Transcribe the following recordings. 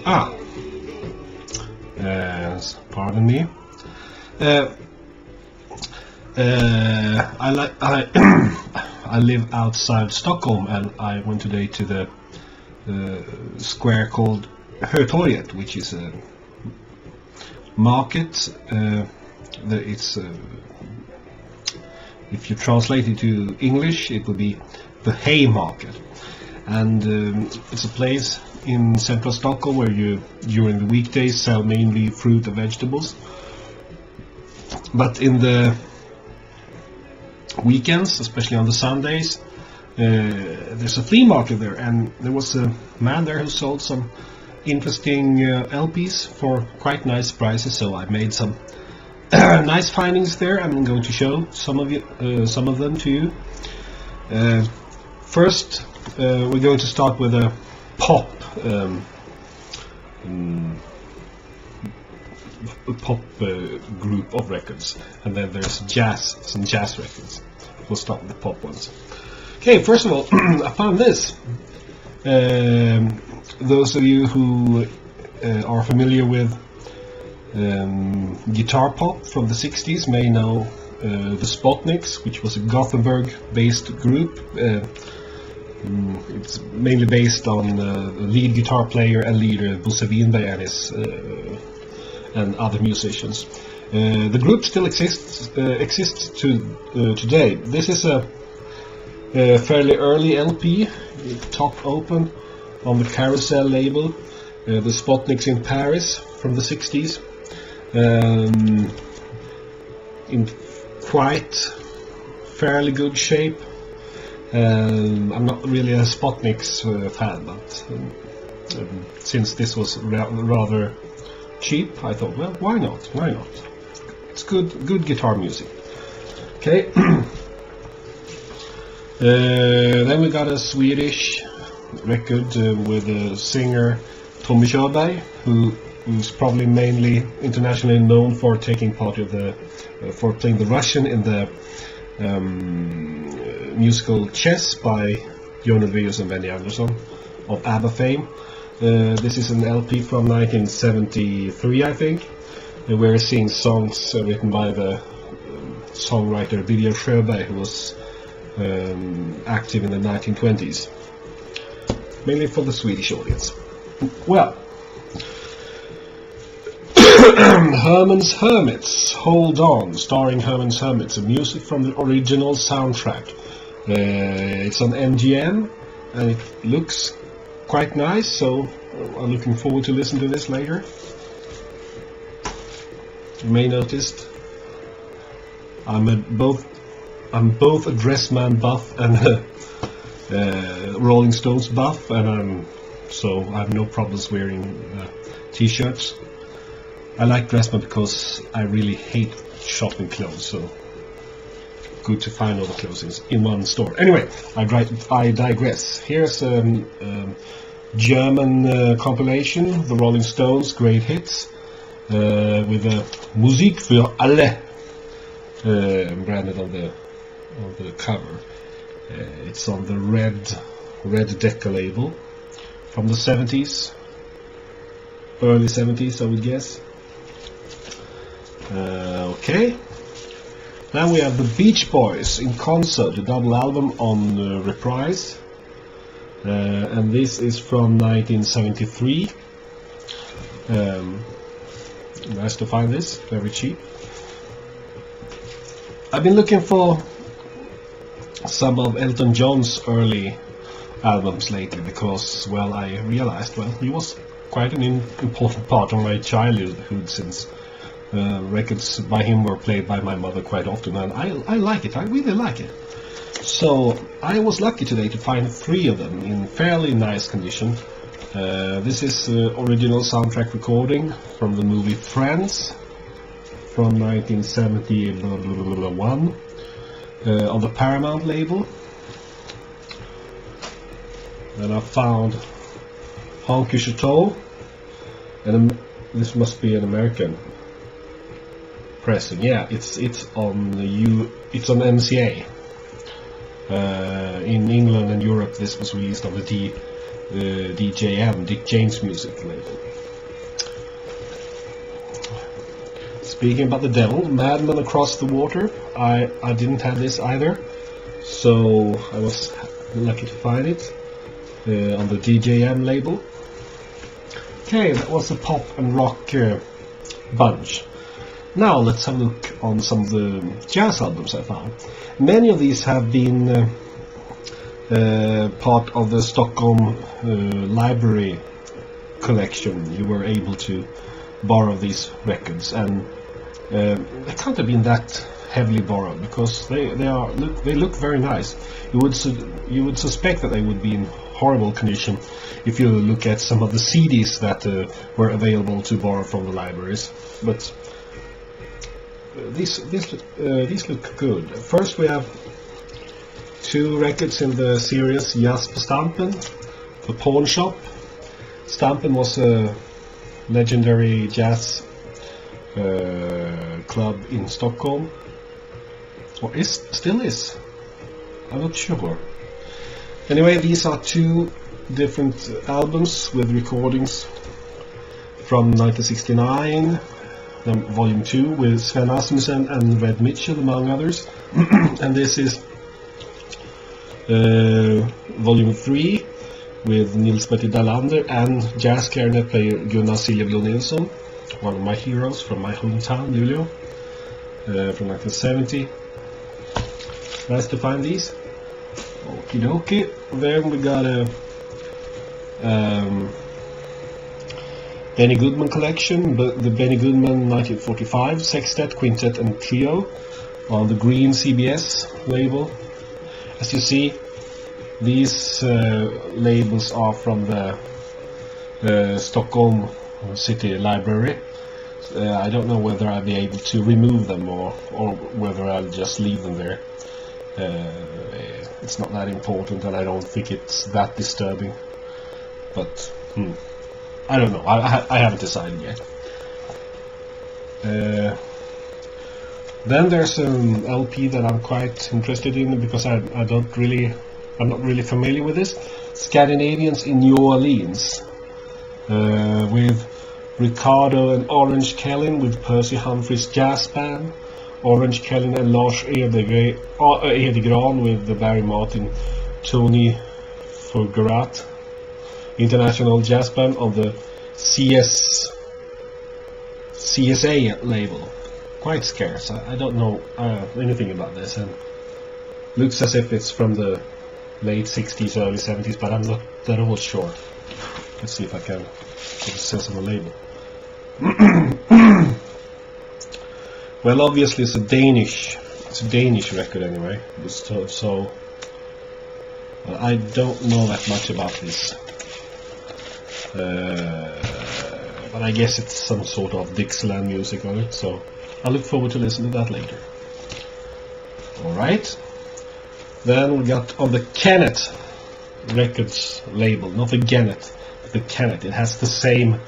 Ah, pardon me. I live outside Stockholm, and I went today to the square called Hötorget, which is a market. It's if you translate it to English, it would be the Haymarket, and it's a place in central Stockholm where you during the weekdays sell mainly fruit and vegetables, but in the weekends, especially on the Sundays, there's a flea market there, and there was a man there who sold some interesting LPs for quite nice prices, so I made some nice findings there. I'm going to show some of them to you. First, we're going to start with a pop group of records, and then there's some jazz records. We'll start with the pop ones. Okay, first of all, I found this. Those of you who are familiar with guitar pop from the 60s may know the Spotniks, which was a Gothenburg-based group. It's mainly based on the lead guitar player and leader Bosse Winberg and other musicians. The group still exists today. This is a fairly early LP, top open on the Carousel label, the Spotniks in Paris from the 60s. In quite fairly good shape. I'm not really a Spotniks fan, but since this was rather cheap, I thought, well, why not? Why not? It's good guitar music. Okay. Then we got a Swedish record with a singer Tommy Körberg, who's probably mainly internationally known for taking part of for playing the Russian in the musical Chess by Jon Ulvaeus and Benny Andersson of ABBA fame. This is an LP from 1973, I think, where we're seeing songs written by the songwriter Birger Sjöberg, who was active in the 1920s, mainly for the Swedish audience. Well, Herman's Hermits, Hold On, starring Herman's Hermits, a music from the original soundtrack. It's on MGM, and it looks quite nice, so I'm looking forward to listen to this later. You may notice I'm both a Dressman buff and a Rolling Stones buff, and so I have no problems wearing t-shirts. I like Dressman because I really hate shopping clothes, so good to find all the clothes in one store. Anyway, I digress. Here's a German compilation, the Rolling Stones Great Hits, with a Musik für alle branded on the cover. It's on the red Decca label from the 70s, early 70s, I would guess. Okay. Now we have the Beach Boys in concert, a double album on Reprise, and this is from 1973. Nice to find this, very cheap. I've been looking for some of Elton John's early albums lately because, well, I realized, well, he was quite an important part of my childhood, since records by him were played by my mother quite often, and I like it, I really like it. So I was lucky today to find 3 of them in fairly nice condition. This is original soundtrack recording from the movie Friends from 1971 on the Paramount label. Then I found Honky Chateau, and this must be an American pressing. Yeah, it's on MCA. In England and Europe, this was released on the DJM, Dick James Music label. Speaking about the devil, Madman Across the Water, I didn't have this either, so I was lucky to find it on the DJM label. Okay, that was a pop and rock bunch. Now let's have a look on some of the jazz albums I found. Many of these have been part of the Stockholm library collection. You were able to borrow these records, and they can't have been that heavily borrowed because they look very nice. You would suspect that they would be in horrible condition if you look at some of the CDs that were available to borrow from the libraries. But these look good. First we have two records in the series Jazz på Stampen, The Pawn Shop. Stampen was a legendary jazz club in Stockholm, or still is, I'm not sure. Anyway, these are two different albums with recordings from 1969, volume 2 with Sven Asmussen and Red Mitchell among others, and this is volume 3 with Nils Bertil Dalander and jazz clarinet player Gunnar Siljeblo Nilsson, one of my heroes from my hometown, Luleå, from 1970. Nice to find these. Okie dokie. Then we got a Benny Goodman collection, but the Benny Goodman 1945 sextet, quintet and trio on the green CBS label. As you see, these labels are from the Stockholm City Library. I don't know whether I'll be able to remove them or whether I'll just leave them there. It's not that important, and I don't think it's that disturbing. But I don't know. I haven't decided yet. Then there's an LP that I'm quite interested in because I'm not really familiar with this. Scandinavians in New Orleans, with Ricardo and Orange Kellin with Percy Humphreys Jazz Band, Orange Kellin and Lars Edegran with the Barry Martin, Tony Furgerat International Jazz Band on the CSA label. Quite scarce. I don't know anything about this, and looks as if it's from the late 60s, early 70s, but I'm not that all sure. Let's see if I can. It says on the label. Well, obviously it's a Danish record anyway. So I don't know that much about this, but I guess it's some sort of Dixieland music on it. So I look forward to listening to that later. All right. Then we got on the Kennett Records label, not the Gennett, the Kennett. It has the same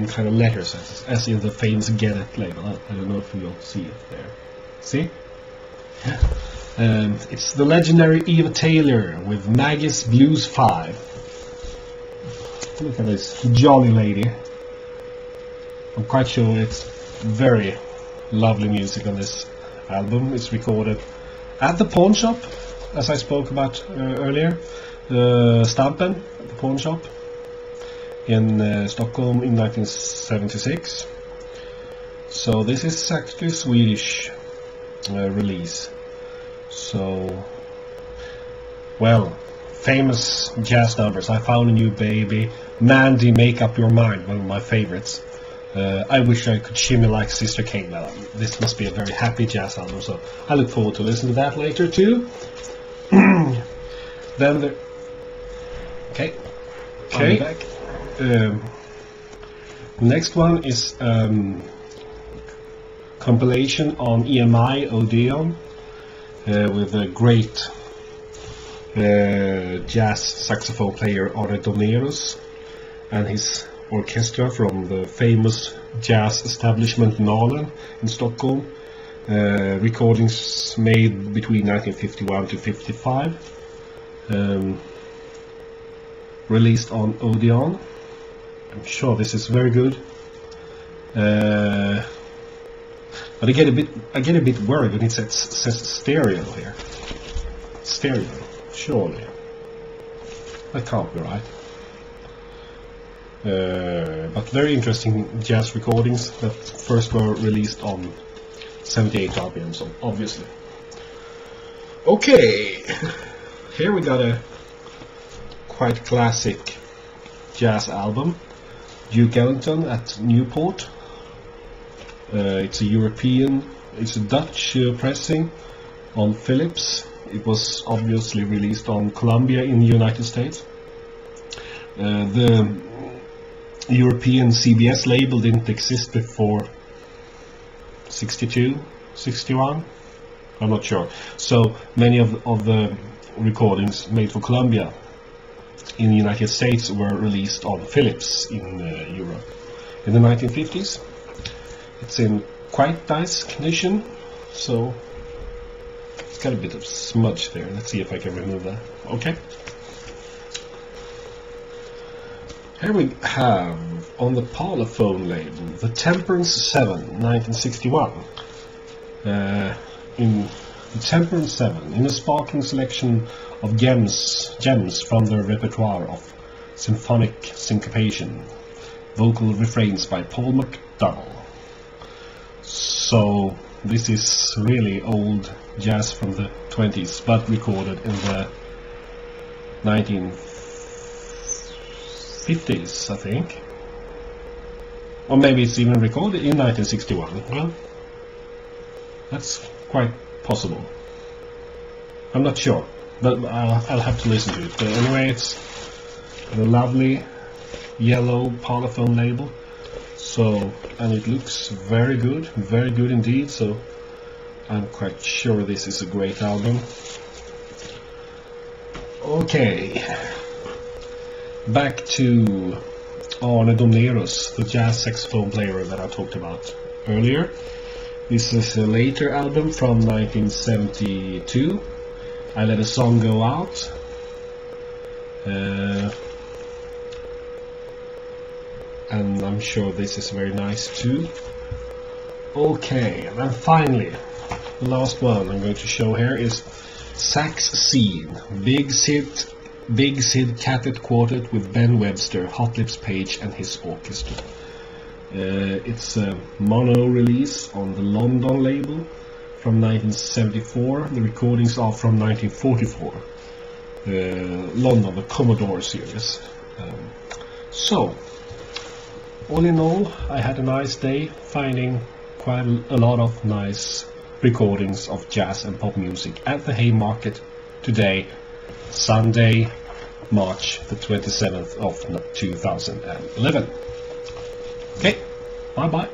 kind of letters as in the famous Gennett label. I don't know if you'll see it there. See? Yeah. It's the legendary Eva Taylor with Maggie's Blues 5. Look at this jolly lady. I'm quite sure it's very lovely music on this album. It's recorded at the Pawn Shop, as I spoke about earlier, Stampen, the Pawn Shop in Stockholm in 1976. So this is actually a Swedish release. So, well, famous jazz numbers. I Found a New Baby, Mandy, Make Up Your Mind, one of my favorites. I Wish I Could Shimmy Like Sister Kane. This must be a very happy jazz album, so I look forward to listening to that later too. Then the okay, back. The next one is compilation on EMI Odeon with a great jazz saxophone player Are Doneros and his orchestra from the famous jazz establishment Nalen in Stockholm. Recordings made between 1951 to 55. released on Odeon. I'm sure this is very good. But I get a bit worried when it says stereo here. Stereo, surely. That can't be right. But very interesting jazz recordings that first were released on 78 RPM, so obviously. Okay, here we got a quite classic jazz album, Duke Ellington at Newport. It's a Dutch pressing on Philips. It was obviously released on Columbia in the United States. The European CBS label didn't exist before 62, 61. I'm not sure. So many of the recordings made for Columbia in the United States were released on Philips in Europe in the 1950s. It's in quite nice condition, so it's got a bit of smudge there. Let's see if I can remove that. Okay. Here we have on the Parlophone label the Temperance 7 1961. In the Temperance 7, in a sparkling selection of gems from their repertoire of symphonic syncopation, vocal refrains by Paul McDonnell. So this is really old jazz from the 20s, but recorded in the 1950s, I think. Or maybe it's even recorded in 1961. Well, that's quite possible. I'm not sure, but I'll have to listen to it. But anyway, it's a lovely yellow Parlophone label. So, and it looks very good indeed. So, I'm quite sure this is a great album. Okay, back to Arne Domnerus, the jazz saxophone player that I talked about earlier. This is a later album from 1972. I Let a Song Go Out. And I'm sure this is very nice too. Okay, and then finally, the last one I'm going to show here is Sax Scene, Big Sid Quartet Quartet with Ben Webster, Hot Lips Page and his orchestra. It's a mono release on the London label from 1974. The recordings are from 1944. London, the Commodore series. So, all in all, I had a nice day finding quite a lot of nice recordings of jazz and pop music at the Haymarket today, Sunday, March the 27th of 2011. Okay, bye bye.